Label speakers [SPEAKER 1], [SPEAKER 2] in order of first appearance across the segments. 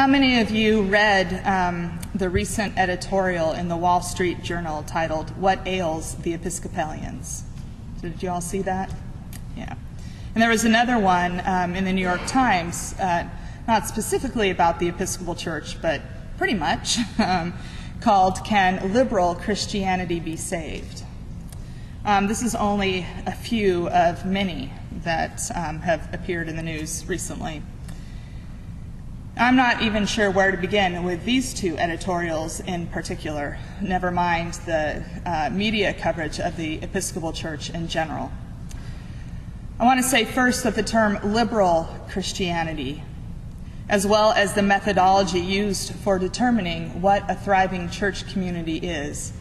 [SPEAKER 1] How many of you read the recent editorial in the Wall Street Journal titled, "What Ails the Episcopalians"? Did you all see that? Yeah. And there was another one in the New York Times, not specifically about the Episcopal Church, but pretty much, called, "Can Liberal Christianity Be Saved?" This is only a few of many that have appeared in the news recently. I'm not even sure where to begin with these two editorials in particular, never mind the media coverage of the Episcopal Church in general. I want to say first that the term liberal Christianity, as well as the methodology used for determining what a thriving church community is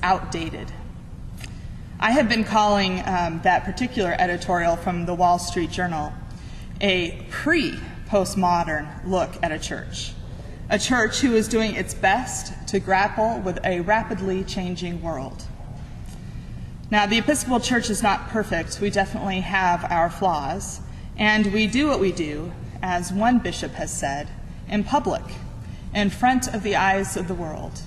[SPEAKER 1] outdated. I have been calling that particular editorial from the Wall Street Journal a pre-postmodern look at a church who is doing its best to grapple with a rapidly changing world. Now, the Episcopal Church is not perfect. We definitely have our flaws, and we do what we do, as one bishop has said, in public, in front of the eyes of the world.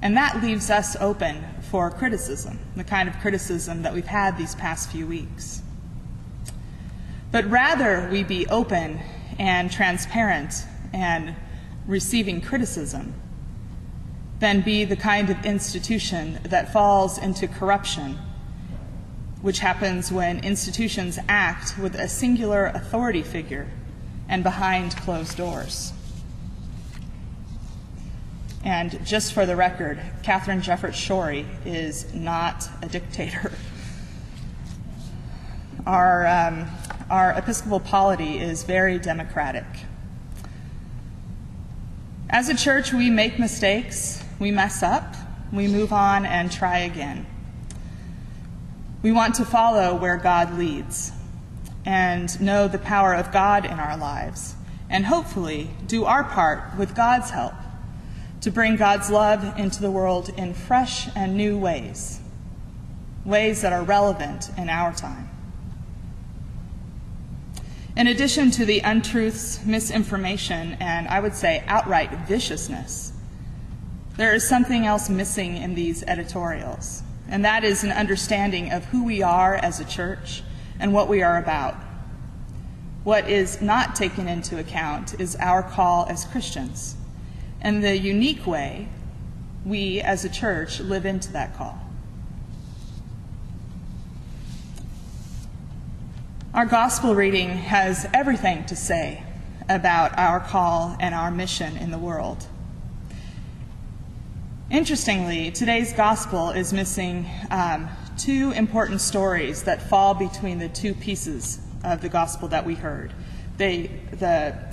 [SPEAKER 1] And that leaves us open for criticism, the kind of criticism that we've had these past few weeks. But rather we be open and transparent and receiving criticism than be the kind of institution that falls into corruption, which happens when institutions act with a singular authority figure and behind closed doors. And just for the record, Catherine Jefferts Schori is not a dictator. Our Episcopal polity is very democratic. As a church, we make mistakes, we mess up, we move on and try again. We want to follow where God leads and know the power of God in our lives, and hopefully do our part with God's help to bring God's love into the world in fresh and new ways that are relevant in our time. In addition to the untruths, misinformation, and I would say outright viciousness, there is something else missing in these editorials, and that is an understanding of who we are as a church and what we are about. What is not taken into account is our call as Christians and the unique way we as a church live into that call. Our gospel reading has everything to say about our call and our mission in the world. Interestingly, today's gospel is missing two important stories that fall between the two pieces of the gospel that we heard. The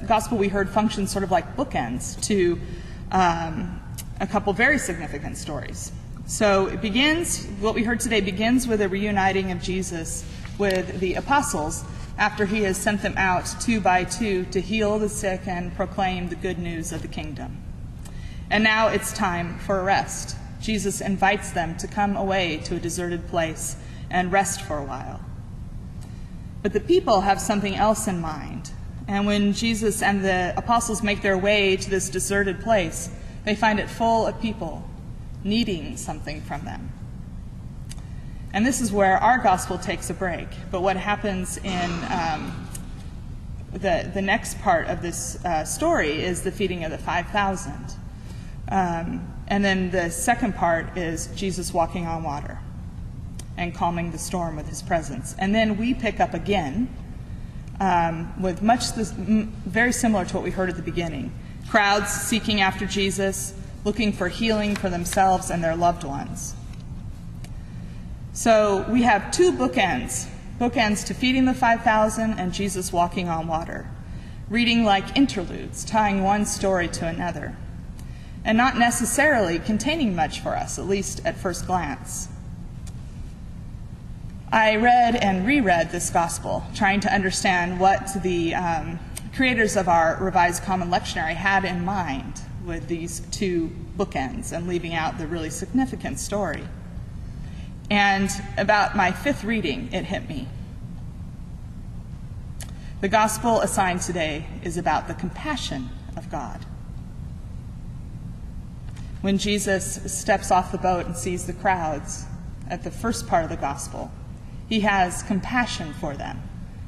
[SPEAKER 1] gospel we heard functions sort of like bookends to a couple very significant stories. So what we heard today begins with a reuniting of Jesus with the apostles after he has sent them out 2 by 2 to heal the sick and proclaim the good news of the kingdom. And now it's time for a rest. Jesus invites them to come away to a deserted place and rest for a while. But the people have something else in mind. And when Jesus and the apostles make their way to this deserted place, they find it full of people needing something from them. And this is where our gospel takes a break. But what happens in the next part of this story is the feeding of the 5,000. And then the second part is Jesus walking on water and calming the storm with his presence. And then we pick up again with very similar to what we heard at the beginning. Crowds seeking after Jesus, looking for healing for themselves and their loved ones. So we have two bookends to feeding the 5,000 and Jesus walking on water, reading like interludes, tying one story to another, and not necessarily containing much for us, at least at first glance. I read and reread this gospel, trying to understand what the creators of our Revised Common Lectionary had in mind with these two bookends and leaving out the really significant story. And about my fifth reading, it hit me. The gospel assigned today is about the compassion of God. When Jesus steps off the boat and sees the crowds at the first part of the gospel, he has compassion for them,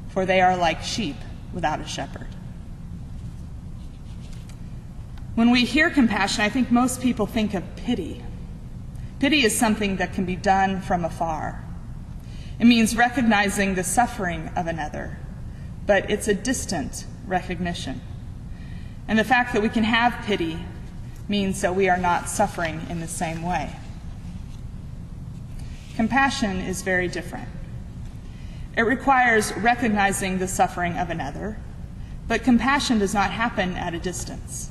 [SPEAKER 1] for they are like sheep without a shepherd. When we hear compassion, I think most people think of pity. Pity is something that can be done from afar. It means recognizing the suffering of another, but it's a distant recognition. And the fact that we can have pity means that we are not suffering in the same way. Compassion is very different. It requires recognizing the suffering of another, but compassion does not happen at a distance.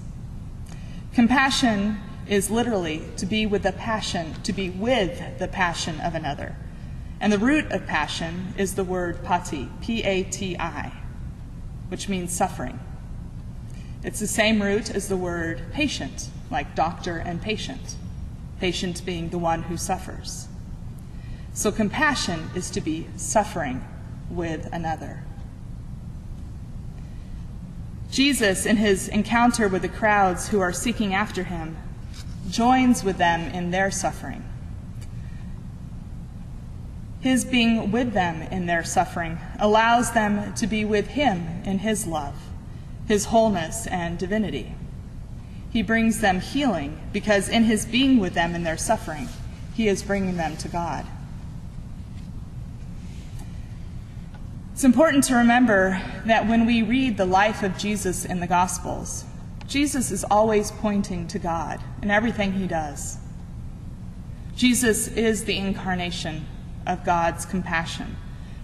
[SPEAKER 1] Compassion is literally to be with the passion of another. And the root of passion is the word pati, P-A-T-I, which means suffering. It's the same root as the word patient, like doctor and patient, patient being the one who suffers. So compassion is to be suffering with another. Jesus, in his encounter with the crowds who are seeking after him, joins with them in their suffering. His being with them in their suffering allows them to be with him in his love, his wholeness and divinity. He brings them healing because in his being with them in their suffering, he is bringing them to God. It's important to remember that when we read the life of Jesus in the Gospels, Jesus is always pointing to God in everything he does. Jesus is the incarnation of God's compassion,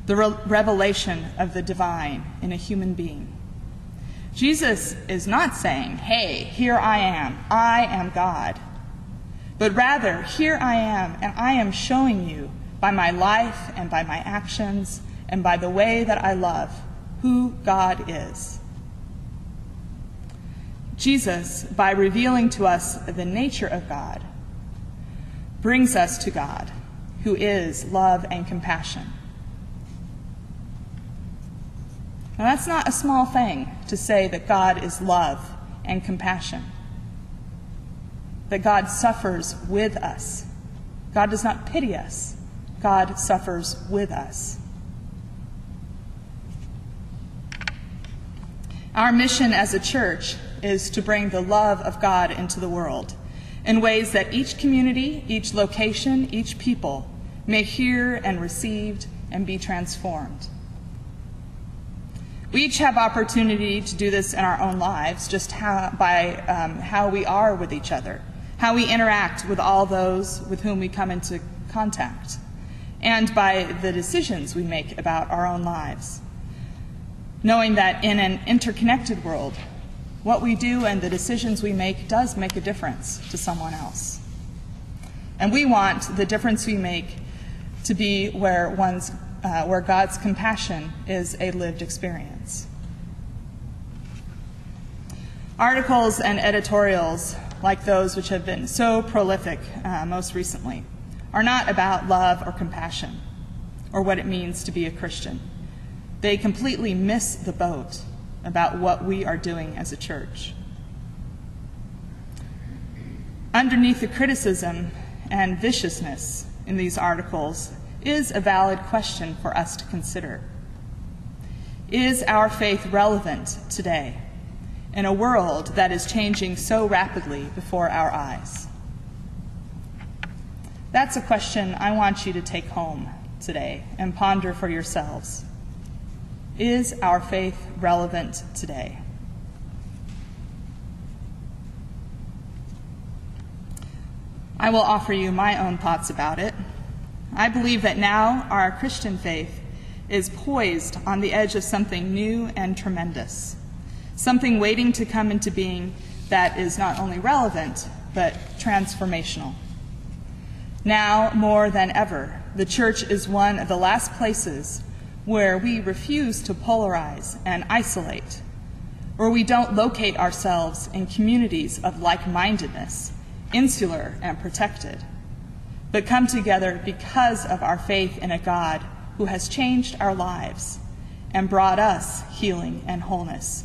[SPEAKER 1] the revelation of the divine in a human being. Jesus is not saying, "Hey, here I am God," but rather, "Here I am, and I am showing you by my life and by my actions and by the way that I love who God is." Jesus, by revealing to us the nature of God, brings us to God, who is love and compassion. Now, that's not a small thing to say that God is love and compassion, that God suffers with us. God does not pity us. God suffers with us. Our mission as a church is to bring the love of God into the world in ways that each community, each location, each people may hear and receive and be transformed. We each have opportunity to do this in our own lives, just by how we are with each other, how we interact with all those with whom we come into contact, and by the decisions we make about our own lives. Knowing that in an interconnected world, what we do and the decisions we make does make a difference to someone else. And we want the difference we make to be where God's compassion is a lived experience. Articles and editorials like those which have been so prolific most recently are not about love or compassion or what it means to be a Christian. They completely miss the boat about what we are doing as a church. Underneath the criticism and viciousness in these articles is a valid question for us to consider. Is our faith relevant today in a world that is changing so rapidly before our eyes? That's a question I want you to take home today and ponder for yourselves. Is our faith relevant today? I will offer you my own thoughts about it. I believe that now our Christian faith is poised on the edge of something new and tremendous, something waiting to come into being that is not only relevant, but transformational. Now, more than ever, the church is one of the last places where we refuse to polarize and isolate, where we don't locate ourselves in communities of like-mindedness, insular and protected, but come together because of our faith in a God who has changed our lives and brought us healing and wholeness